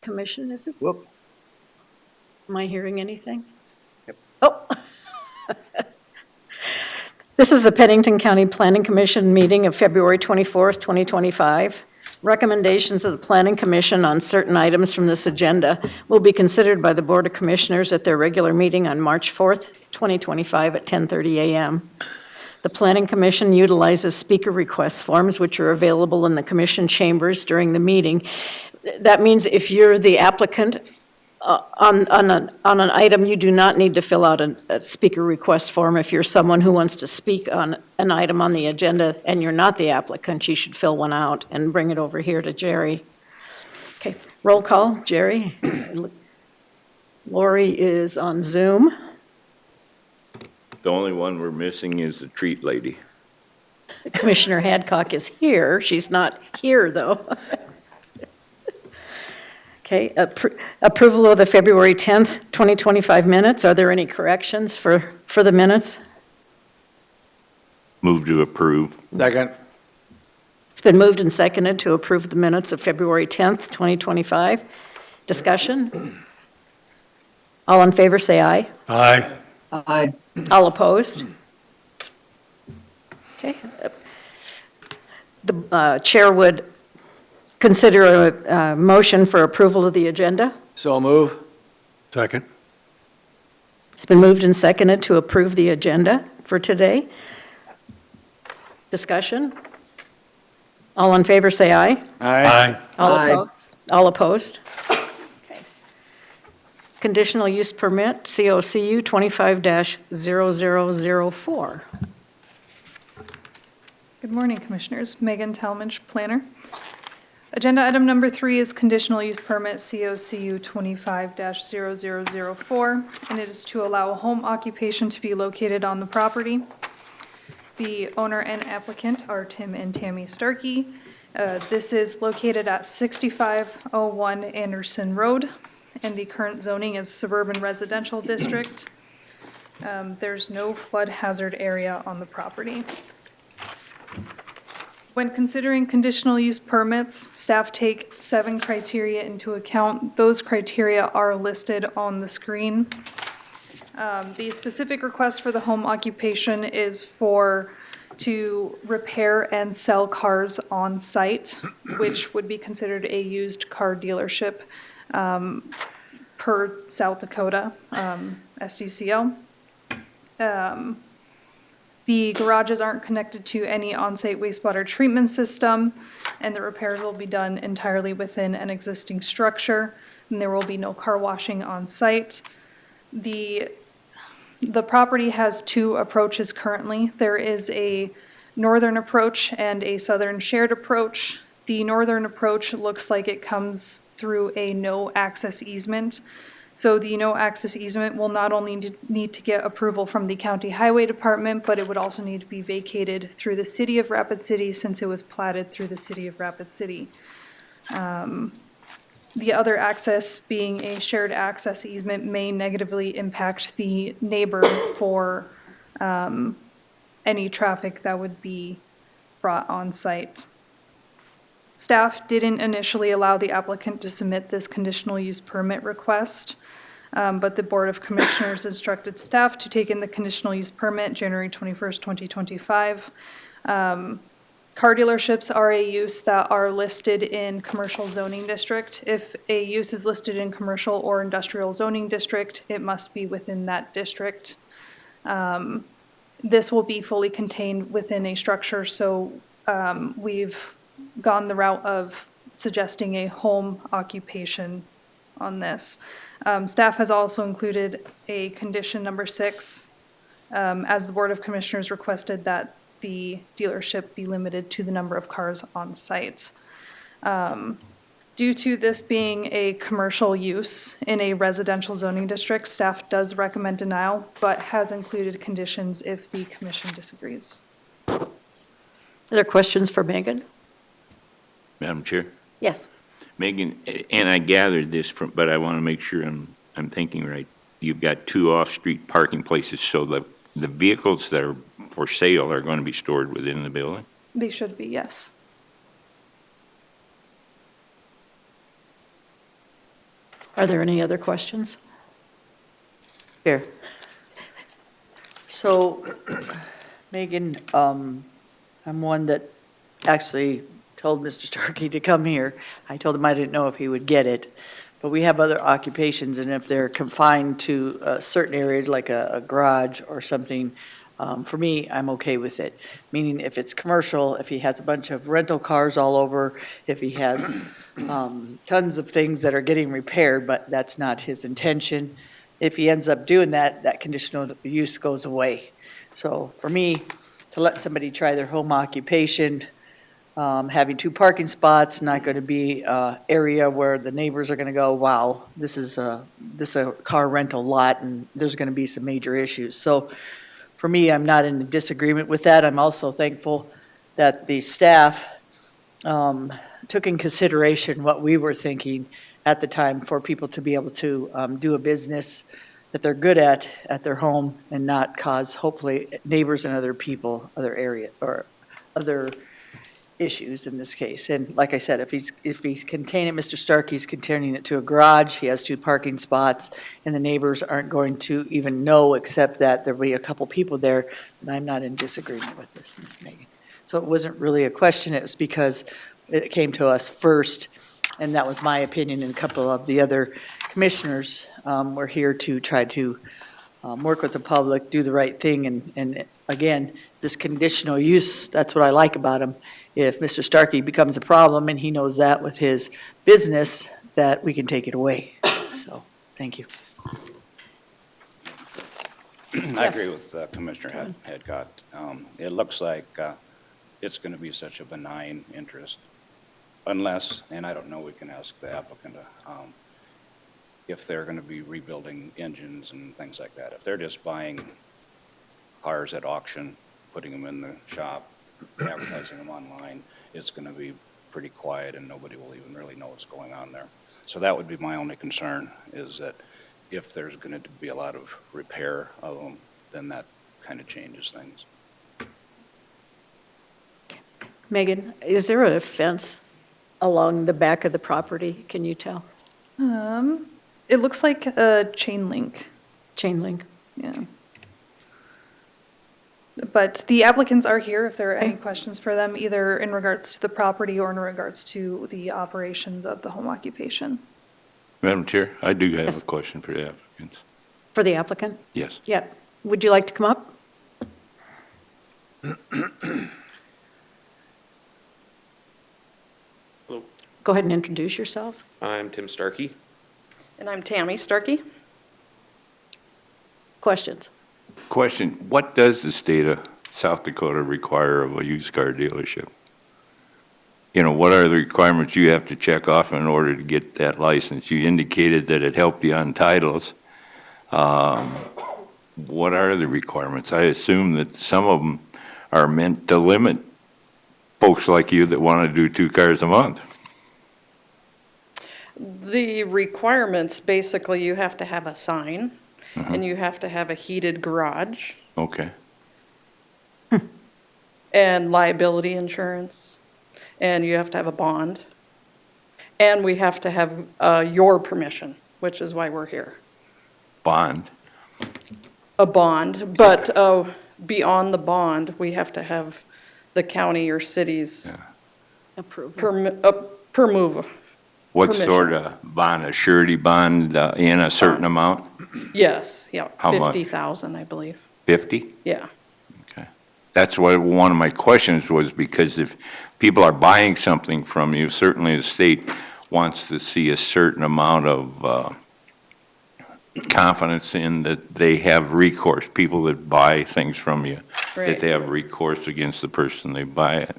Commission, is it? Whoop. Am I hearing anything? Yep. Oh. This is the Pennington County Planning Commission meeting of February 24th, 2025. Recommendations of the Planning Commission on certain items from this agenda will be considered by the Board of Commissioners at their regular meeting on March 4th, 2025 at 10:30 a.m. The Planning Commission utilizes speaker request forms, which are available in the commission chambers during the meeting. That means if you're the applicant on an item, you do not need to fill out a speaker request form. If you're someone who wants to speak on an item on the agenda and you're not the applicant, you should fill one out and bring it over here to Jerry. Okay, roll call. Jerry. Lori is on Zoom. The only one we're missing is the treat lady. Commissioner Hadcock is here. She's not here, though. Okay, approval of the February 10th, 2025 minutes. Are there any corrections for the minutes? Move to approve. Second. It's been moved and seconded to approve the minutes of February 10th, 2025. Discussion? All in favor, say aye. Aye. Aye. All opposed? Okay. The chair would consider a motion for approval of the agenda. So move. Second. It's been moved and seconded to approve the agenda for today. Discussion? All in favor, say aye. Aye. All Aye. opposed? All opposed? Okay. Conditional use permit, COCU 25-0004. Good morning, Commissioners. Megan Talmadge, Planner. Agenda item number 3 is conditional use permit COCU 25-0004, and it is to allow a home occupation to be located on the property. The owner and applicant are Tim and Tammy Starkey. This is located at 6501 Anderson Road, and the current zoning is suburban residential district. There's no flood hazard area on the property. When considering conditional use permits, staff take 7 criteria into account. Those criteria are listed on the screen. The specific request for the home occupation is to repair and sell cars on site, which would be considered a used car dealership per South Dakota SDCL. The garages aren't connected to any on-site wastewater treatment system, and the repairs will be done entirely within an existing structure, and there will be no car washing on site. The property has 2 approaches currently. There is a northern approach and a southern shared approach. The northern approach looks like it comes through a no-access easement. So the no-access easement will not only need to get approval from the County Highway Department, but it would also need to be vacated through the City of Rapid City since it was platted through the City of Rapid City. The other access, being a shared access easement, may negatively impact the neighbor for any traffic that would be brought on site. Staff didn't initially allow the applicant to submit this conditional use permit request, but the Board of Commissioners instructed staff to take in the conditional use permit January 21st, 2025. Car dealerships are a use that are listed in commercial zoning district. If a use is listed in commercial or industrial zoning district, it must be within that district. This will be fully contained within a structure, so we've gone the route of suggesting a home occupation on this. Staff has also included a condition number 6, as the Board of Commissioners requested that the dealership be limited to the number of cars on site. Due to this being a commercial use in a residential zoning district, staff does recommend denial, but has included conditions if the commission disagrees. Are there questions for Megan? Madam Chair? Yes. Megan, and I gathered this from, but I want to make sure I'm thinking right. You've got 2 off-street parking places, so the vehicles that are for sale are going to be stored within the building? They should be, yes. Are there any other questions? Here. So, Megan, I'm one that actually told Mr. Starkey to come here. I told him I didn't know if he would get it, but we have other occupations, and if they're confined to a certain area, like a garage or something, for me, I'm okay with it. Meaning if it's commercial, if he has a bunch of rental cars all over, if he has tons of things that are getting repaired, but that's not his intention. If he ends up doing that, that conditional use goes away. So for me, to let somebody try their home occupation, having 2 parking spots, not going to be an area where the neighbors are going to go, wow, this is a car rental lot, and there's going to be some major issues. So for me, I'm not in disagreement with that. I'm also thankful that the staff took in consideration what we were thinking at the time for people to be able to do a business that they're good at their home and not cause, hopefully, neighbors and other people, other area, or other issues in this case. And like I said, if he's containing, Mr. Starkey's containing it to a garage, he has 2 parking spots, and the neighbors aren't going to even know except that there'll be a couple people there, then I'm not in disagreement with this, Ms. Megan. So it wasn't really a question, it was because it came to us first, and that was my opinion, and a couple of the other commissioners were here to try to work with the public, do the right thing, and again, this conditional use, that's what I like about him. If Mr. Starkey becomes a problem, and he knows that with his business, that we can take it away. So, thank you. I Yes. agree with Commissioner Hadcock. It looks like it's going to be such a benign interest unless, and I don't know, we can ask the applicant if they're going to be rebuilding engines and things like that. If they're just buying cars at auction, putting them in the shop, advertising them online, it's going to be pretty quiet and nobody will even really know what's going on there. So that would be my only concern, is that if there's going to be a lot of repair of them, then that kind of changes things. Megan, is there a fence along the back of the property? Can you tell? It looks like a chain link, Chain link? yeah. But the applicants are here if there are any questions for them, either in regards to the property or in regards to the operations of the home occupation. Madam Chair, I do have Yes. a question for the applicants. For the applicant? Yes. Yeah. Would you like to come up? Hello, Go ahead and introduce yourselves. I'm Tim Starkey. And I'm Tammy Starkey. Questions? Question, what does the state of South Dakota require of a used car dealership? You know, what are the requirements you have to check off in order to get that license? You indicated that it helped you on titles. What are the requirements? I assume that some of them are meant to limit folks like you that want to do 2 cars a month. The requirements, basically, you have to have a sign, and you have to have a heated garage, Okay. and liability insurance, and you have to have a bond, and we have to have your permission, which is why we're here. Bond. A bond, but beyond the bond, we have to have the county or city's Approval. permove. What Permission. sort of bond? A surety bond in a certain amount? Yes, yeah, How much? 50,000, I believe, 50? yeah. Okay. That's what one of my questions was, because if people are buying something from you, certainly the state wants to see a certain amount of confidence in that they have recourse. People that buy things from you, that Right. they have recourse against the person they buy it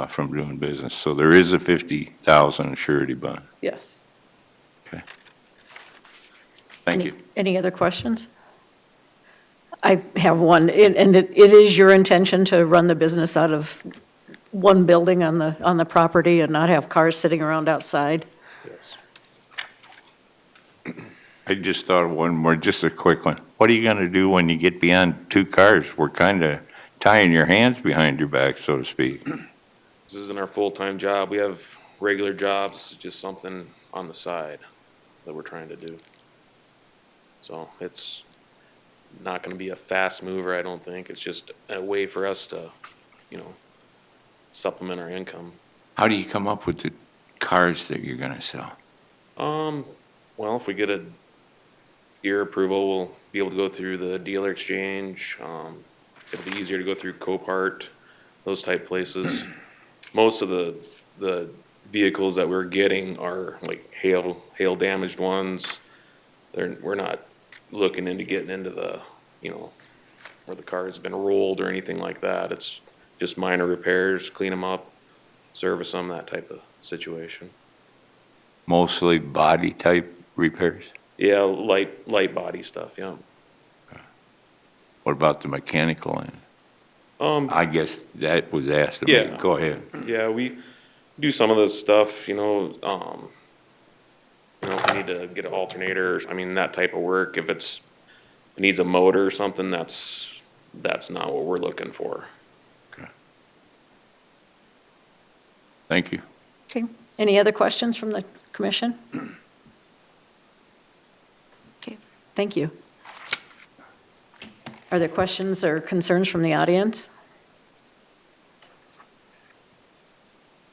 from doing business. So there is a 50,000 surety bond. Yes. Okay. Thank you. Any other questions? I have one, and it is your intention to run the business out of one building on the property and not have cars sitting around outside? Yes. I just thought of one more, just a quick one. What are you going to do when you get beyond 2 cars? We're kind of tying your hands behind your back, so to speak. This isn't our full-time job. We have regular jobs, it's just something on the side. that we're trying to do. So it's not gonna be a fast mover, I don't think. It's just a way for us to, supplement our income. How do you come up with the cars that you're gonna sell? Well, if we get a year approval, we'll be able to go through the dealer exchange. It'll be easier to go through Copart, those type places. Most of the vehicles that we're getting are like hail damaged ones. We're not looking into getting into the, where the car has been rolled or anything like that. It's just minor repairs, clean them up, service them, that type of situation. Mostly body type repairs? Yeah, light body stuff, yeah. What about the mechanical end? I guess that was asked of me. Yeah. Go ahead. Yeah, we do some of this stuff, if we need to get an alternator, I mean, that type of work. If it needs a motor or something, that's not what we're looking for. Okay. Thank you. Okay. Any other questions from the commission? Okay, thank you. Are there questions or concerns from the audience?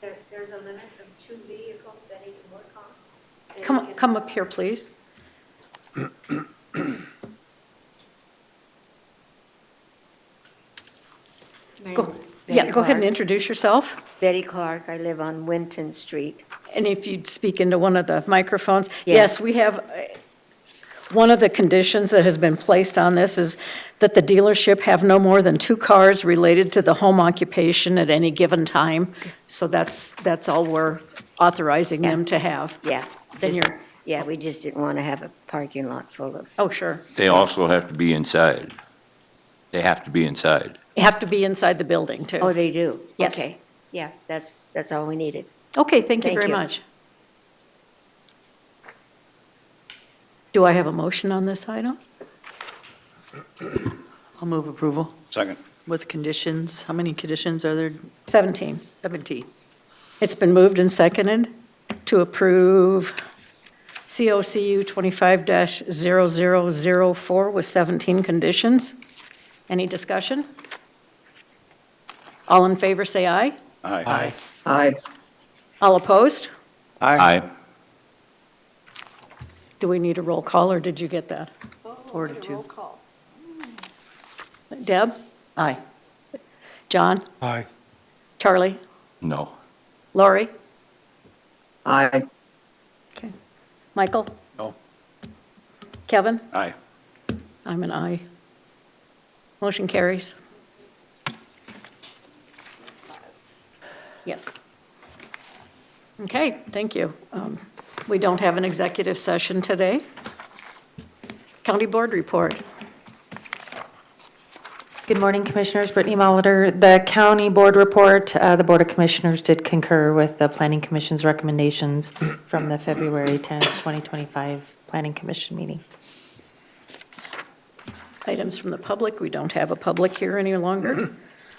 There's a limit of 2 vehicles that he can work on? Come up here, please. My Go- name's Yeah, Betty go ahead and Clark. introduce yourself. Betty Clark, I live on Winton Street. And if you'd speak into one of the microphones. Yes. Yes, we have, one of the conditions that has been placed on this is that the dealership have no more than 2 cars related to the home occupation at any given time. So that's all we're authorizing them to have. Yeah. Then just- you're- Yeah, we just didn't want to have a parking lot full of, Oh, sure. They also have to be inside. They have to be inside. You have to be inside the building, too. oh, they do? Yes. Okay, yeah, that's all we needed. Okay, thank you Thank very you. much. Do I have a motion on this item? I'll move approval Second. with conditions. How many conditions are there? 17. 17. It's been moved and seconded to approve COCU 25-0004 with 17 conditions. Any discussion? All in favor, say aye. Aye. Aye. All opposed? Aye. Do we need a roll call, or did you get that? 4 to 2. Deb? Aye. John? Aye. Charlie? No. Lori? Aye. Okay. Michael? No. Kevin? Aye. I'm an aye. Motion carries. Yes. Okay, thank you. We don't have an executive session today. County Board report. Good morning, Commissioners. Brittany Molitor. The County Board report, the Board of Commissioners did concur with the Planning Commission's recommendations from the February 10th, 2025 Planning Commission meeting. Items from the public, we don't have a public here any longer.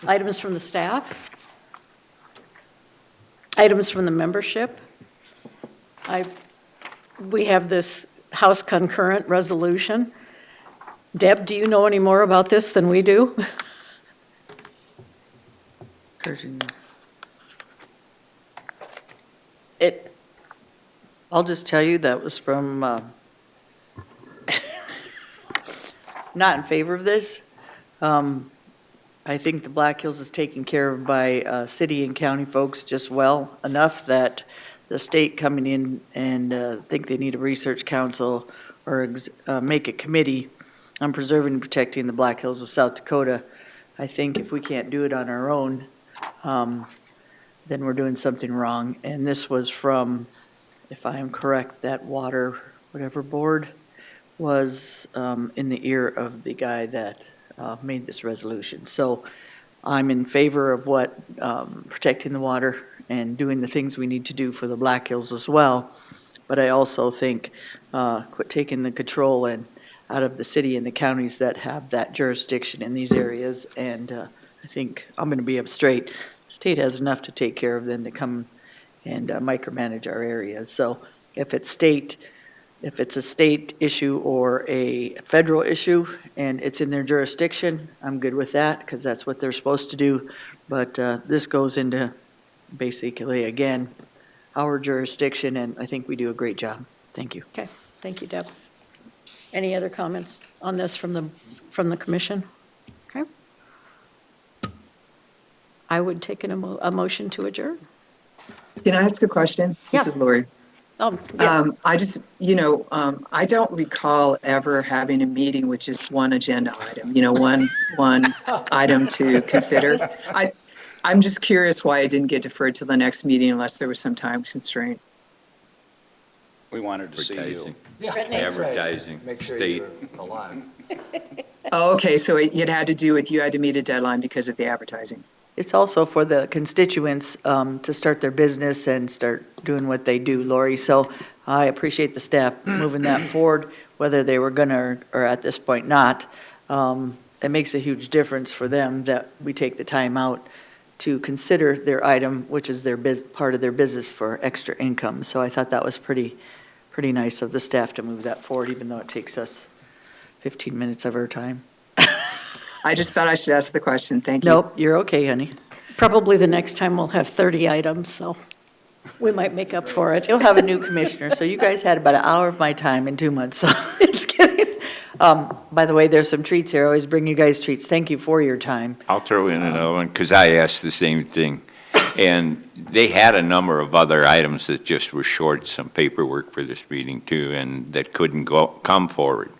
Items from the staff. Items from the membership. We have this House concurrent resolution. Deb, do you know any more about this than we do? I'll just tell you, that was from, not in favor of this. I think the Black Hills is taken care of by city and county folks just well enough that the state coming in and think they need a research council or make a committee on preserving and protecting the Black Hills of South Dakota. I think if we can't do it on our own, then we're doing something wrong. And this was from, if I am correct, that water, whatever board, was in the ear of the guy that made this resolution. So I'm in favor of what, protecting the water and doing the things we need to do for the Black Hills as well. But I also think, quit taking the control and out of the city and the counties that have that jurisdiction in these areas. And I think I'm going to be up straight. The state has enough to take care of than to come and micromanage our areas. So if it's state if it's a state issue or a federal issue and it's in their jurisdiction, I'm good with that because that's what they're supposed to do. But this goes into basically, again, our jurisdiction, and I think we do a great job. Thank you. Okay, thank you, Deb. Any other comments on this from the commission? Okay. I would take a motion to adjourn. Can I ask a question? Yeah. This is Lori. Yes, I just, I don't recall ever having a meeting with just one agenda item, one item to consider. I'm just curious why it didn't get deferred to the next meeting unless there was some time constraint. We wanted to see you. Advertising, state. Oh, okay, so it had to do with you had to meet a deadline because of the advertising. It's also for the constituents to start their business and start doing what they do, Lori. So I appreciate the staff moving that forward, whether they were gonna or at this point not. It makes a huge difference for them that we take the time out to consider their item, which is their part of their business for extra income. So I thought that was pretty nice of the staff to move that forward, even though it takes us 15 minutes of our time. I just thought I should ask the question. Thank you. Nope, you're okay, honey. probably the next time we'll have 30 items, so we might make up for it. You'll have a new commissioner, so you guys had about an hour of my time in 2 months, so it's kidding. By the way, there's some treats here. I always bring you guys treats. Thank you for your time. I'll throw in another one, because I asked the same thing. And they had a number of other items that just were short some paperwork for this meeting too, and that couldn't come forward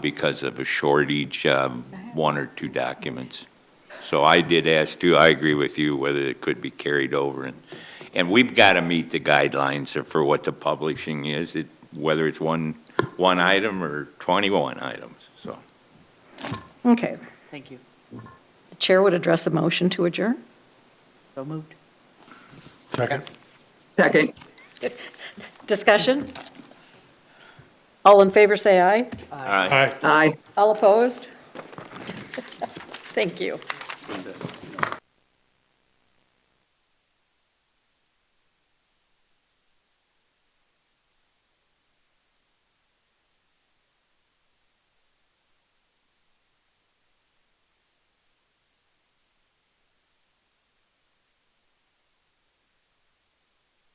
because of a shortage of one or two documents. So I did ask too, I agree with you, whether it could be carried over. And we've got to meet the guidelines for what the publishing is, whether it's one item or 21 items, so. Okay. Thank you. The chair would address a motion to adjourn. So moved. Second. Discussion? All in favor, say aye. Aye. Aye. All opposed? Thank you.